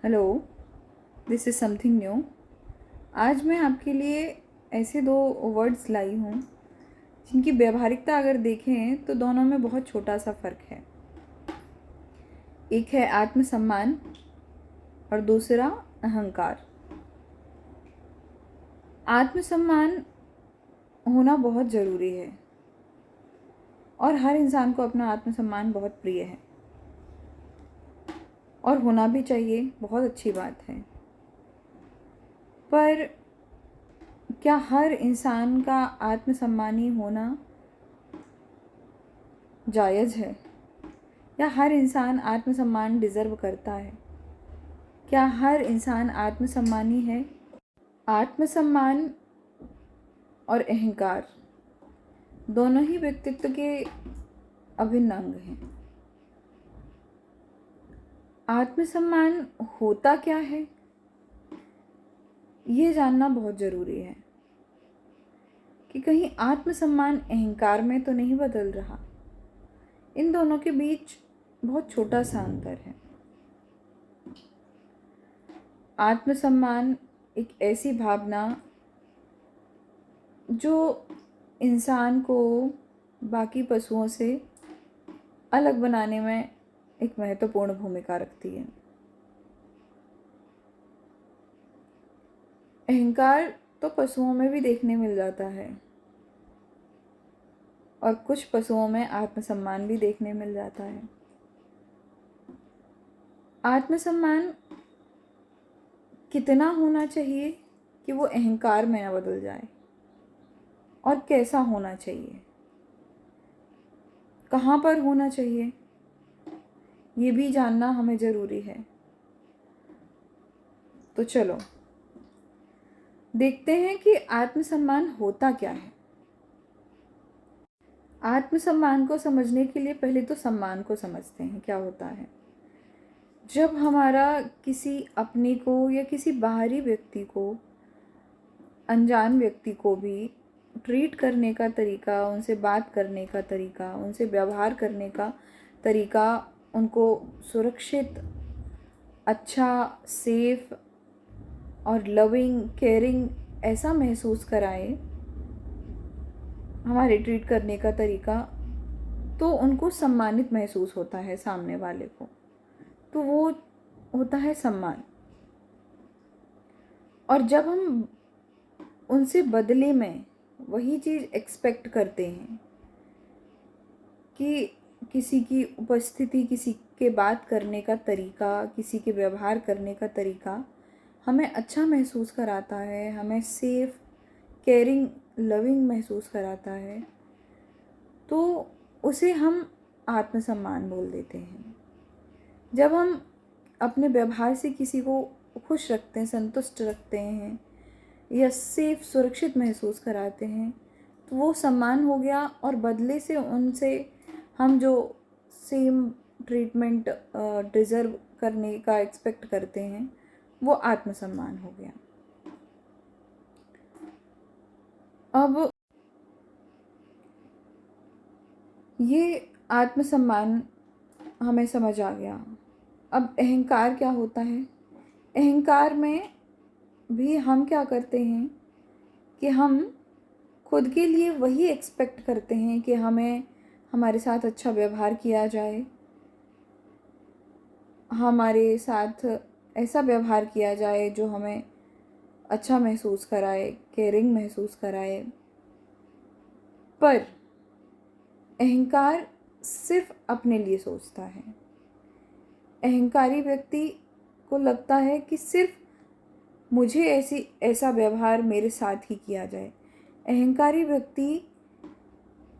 Hello, this is something new. आज मैं आपके लिए ऐसे दो वर्ड्स लाई हूँ जिनकी व्यावहारिकता अगर देखें तो दोनों में बहुत छोटा सा फ़र्क है। एक है आत्मसम्मान और दूसरा अहंकार। आत्मसम्मान होना बहुत ज़रूरी है और हर इंसान को अपना आत्मसम्मान बहुत प्रिय है और होना भी चाहिए, बहुत अच्छी बात है। पर क्या हर इंसान का आत्मसम्मानी होना जायज़ है? या हर इंसान आत्मसम्मान डिज़र्व करता है? क्या हर इंसान आत्मसम्मानी है? आत्मसम्मान और अहंकार दोनों ही व्यक्तित्व के अभिन्न अंग हैं। आत्मसम्मान होता क्या है, ये जानना बहुत ज़रूरी है कि कहीं आत्मसम्मान अहंकार में तो नहीं बदल रहा। इन दोनों के बीच बहुत छोटा सा अंतर है। आत्मसम्मान एक ऐसी भावना जो इंसान को बाकी पशुओं से अलग बनाने में एक महत्वपूर्ण भूमिका रखती है। अहंकार तो पशुओं में भी देखने मिल जाता है और कुछ पशुओं में आत्मसम्मान भी देखने मिल जाता है। आत्मसम्मान कितना होना चाहिए कि वो अहंकार में न बदल जाए, और कैसा होना चाहिए, कहाँ पर होना चाहिए, ये भी जानना हमें ज़रूरी है। तो चलो देखते हैं कि आत्मसम्मान होता क्या है। आत्मसम्मान को समझने के लिए पहले तो सम्मान को समझते हैं, क्या होता है। जब हमारा किसी अपने को या किसी बाहरी व्यक्ति को, अनजान व्यक्ति को भी ट्रीट करने का तरीका, उनसे बात करने का तरीका, उनसे व्यवहार करने का तरीका उनको सुरक्षित, अच्छा, सेफ और लविंग, केयरिंग ऐसा महसूस कराए, हमारे ट्रीट करने का तरीका, तो उनको सम्मानित महसूस होता है सामने वाले को। तो वो होता है सम्मान। और जब हम उनसे बदले में वही चीज़ एक्सपेक्ट करते हैं कि किसी की उपस्थिति, किसी के बात करने का तरीका, किसी के व्यवहार करने का तरीका हमें अच्छा महसूस कराता है, हमें सेफ, केयरिंग, लविंग महसूस कराता है, तो उसे हम आत्मसम्मान बोल देते हैं। जब हम अपने व्यवहार से किसी को खुश रखते हैं, संतुष्ट रखते हैं या सेफ, सुरक्षित महसूस कराते हैं, तो वो सम्मान हो गया। और बदले से उनसे हम जो सेम ट्रीटमेंट डिज़र्व करने का एक्सपेक्ट करते हैं, वो आत्मसम्मान हो गया। अब ये आत्मसम्मान हमें समझ आ गया। अब अहंकार क्या होता है? अहंकार में भी हम क्या करते हैं कि हम खुद के लिए वही एक्सपेक्ट करते हैं कि हमें हमारे साथ अच्छा व्यवहार किया जाए, हमारे साथ ऐसा व्यवहार किया जाए जो हमें अच्छा महसूस कराए, केयरिंग महसूस कराए। पर अहंकार सिर्फ अपने लिए सोचता है। अहंकारी व्यक्ति को लगता है कि सिर्फ मुझे ऐसा व्यवहार मेरे साथ ही किया जाए। अहंकारी व्यक्ति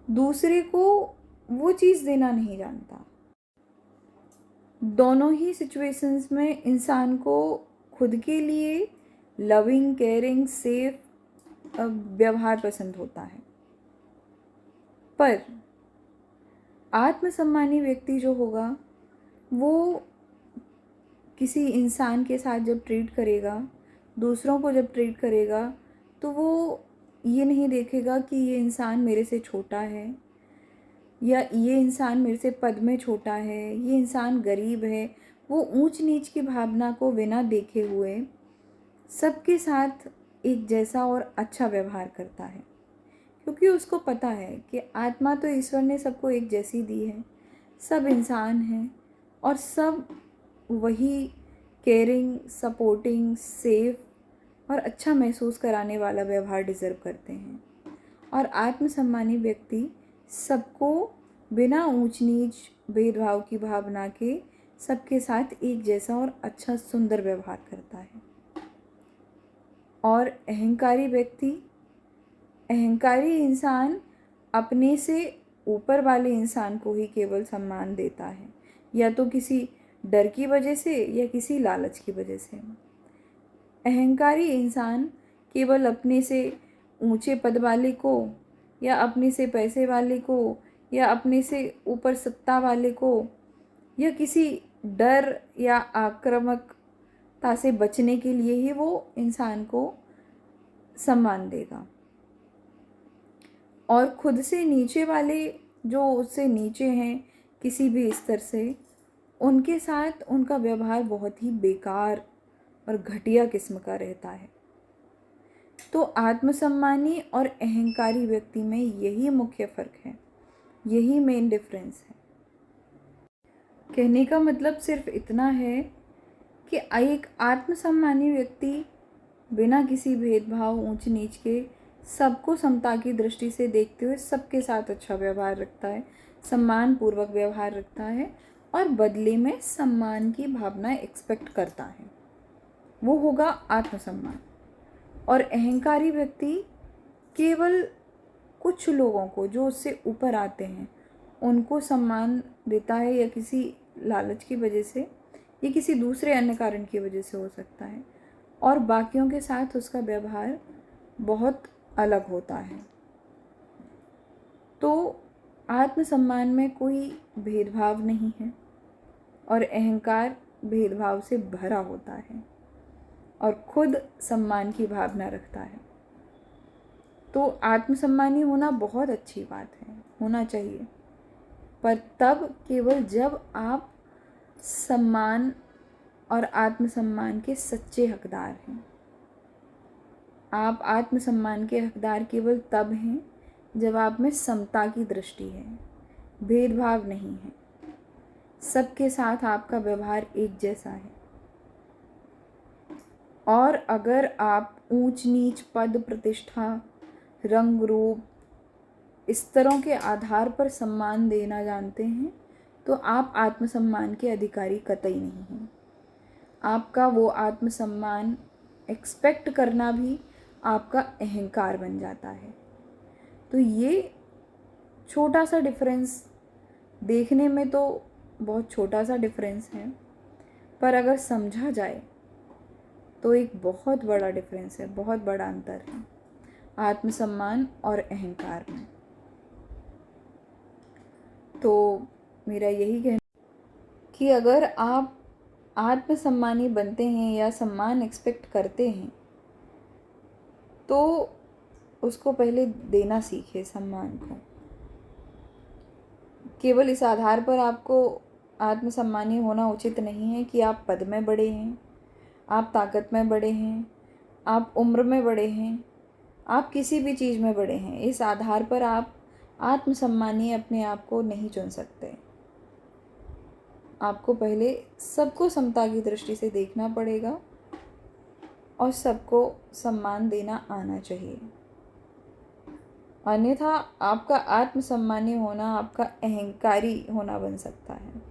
दूसरे को वो चीज़ देना नहीं जानता। दोनों ही सिचुएशंस में इंसान को खुद के लिए लविंग, केयरिंग, सेफ व्यवहार पसंद होता है। पर आत्मसम्मानी व्यक्ति जो होगा, वो किसी इंसान के साथ जब ट्रीट करेगा, दूसरों को जब ट्रीट करेगा, तो वो ये नहीं देखेगा कि ये इंसान मेरे से छोटा है या ये इंसान मेरे से पद में छोटा है, ये इंसान गरीब है, वो ऊंच नीच की भावना को बिना देखे हुए सबके साथ एक जैसा और अच्छा व्यवहार करता है, क्योंकि उसको पता है कि आत्मा तो ईश्वर ने सबको एक जैसी दी है, सब इंसान हैं और सब वही केयरिंग, सपोर्टिंग, सेफ और अच्छा महसूस कराने वाला व्यवहार डिज़र्व करते हैं। और आत्मसम्मानी व्यक्ति सबको बिना ऊंच नीच भेदभाव की भावना के सबके साथ एक जैसा और अच्छा सुंदर व्यवहार करता है। और अहंकारी इंसान अपने से ऊपर वाले इंसान को ही केवल सम्मान देता है, या तो किसी डर की वजह से या किसी लालच की वजह से। अहंकारी इंसान केवल अपने से ऊंचे पद वाले को या अपने से पैसे वाले को या अपने से ऊपर सत्ता वाले को या किसी डर या आक्रामकता से बचने के लिए ही वो इंसान को सम्मान देगा। और खुद से नीचे वाले, जो उससे नीचे हैं किसी भी स्तर से, उनके साथ उनका व्यवहार बहुत ही बेकार और घटिया किस्म का रहता है। तो आत्मसम्मानी और अहंकारी व्यक्ति में यही मुख्य फ़र्क है, यही मेन डिफरेंस है। कहने का मतलब सिर्फ इतना है कि एक आत्मसम्मानी व्यक्ति बिना किसी भेदभाव, ऊंच नीच के सबको समता की दृष्टि से देखते हुए सबके साथ अच्छा व्यवहार रखता है, सम्मान पूर्वक व्यवहार रखता है और बदले में सम्मान की भावना एक्सपेक्ट करता है। वो होगा आत्मसम्मान। और अहंकारी व्यक्ति केवल कुछ लोगों को जो उससे ऊपर आते हैं उनको सम्मान देता है, या किसी लालच की वजह से या किसी दूसरे अन्य कारण की वजह से हो सकता है, और बाकियों के साथ उसका व्यवहार बहुत अलग होता है। तो आत्मसम्मान में कोई भेदभाव नहीं है और अहंकार भेदभाव से भरा होता है और खुद सम्मान की भावना रखता है। तो आत्मसम्मानी होना बहुत अच्छी बात है, होना चाहिए, पर तब केवल जब आप सम्मान और आत्मसम्मान के सच्चे हकदार हैं। आप आत्मसम्मान के हकदार केवल तब हैं जब आप में समता की दृष्टि है, भेदभाव नहीं है, सबके साथ आपका व्यवहार एक जैसा है। और अगर आप ऊंच नीच, पद प्रतिष्ठा, रंग रूप, स्तरों के आधार पर सम्मान देना जानते हैं तो आप आत्मसम्मान के अधिकारी कतई नहीं हैं। आपका वो आत्मसम्मान एक्सपेक्ट करना भी आपका अहंकार बन जाता है। तो ये छोटा सा डिफरेंस, देखने में तो बहुत छोटा सा डिफरेंस है, पर अगर समझा जाए तो एक बहुत बड़ा डिफरेंस है, बहुत बड़ा अंतर है आत्मसम्मान और अहंकार में। तो मेरा यही कहना कि अगर आप आत्मसम्मानी बनते हैं या सम्मान एक्सपेक्ट करते हैं तो उसको पहले देना सीखे सम्मान को। केवल इस आधार पर आपको आत्मसम्मानी होना उचित नहीं है कि आप पद में बड़े हैं, आप ताकत में बड़े हैं, आप उम्र में बड़े हैं, आप किसी भी चीज़ में बड़े हैं। इस आधार पर आप आत्मसम्मानी अपने आप को नहीं चुन सकते। आपको पहले सबको समता की दृष्टि से देखना पड़ेगा और सबको सम्मान देना आना चाहिए, अन्यथा आपका आत्मसम्मानी होना आपका अहंकारी होना बन सकता है।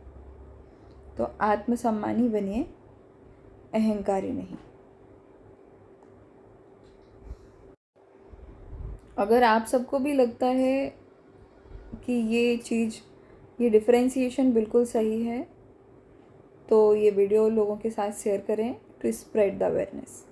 तो आत्मसम्मानी बनिए, अहंकारी नहीं। अगर आप सबको भी लगता है कि ये डिफरेंशिएशन बिल्कुल सही है तो ये वीडियो लोगों के साथ शेयर करें टू स्प्रेड द अवेयरनेस।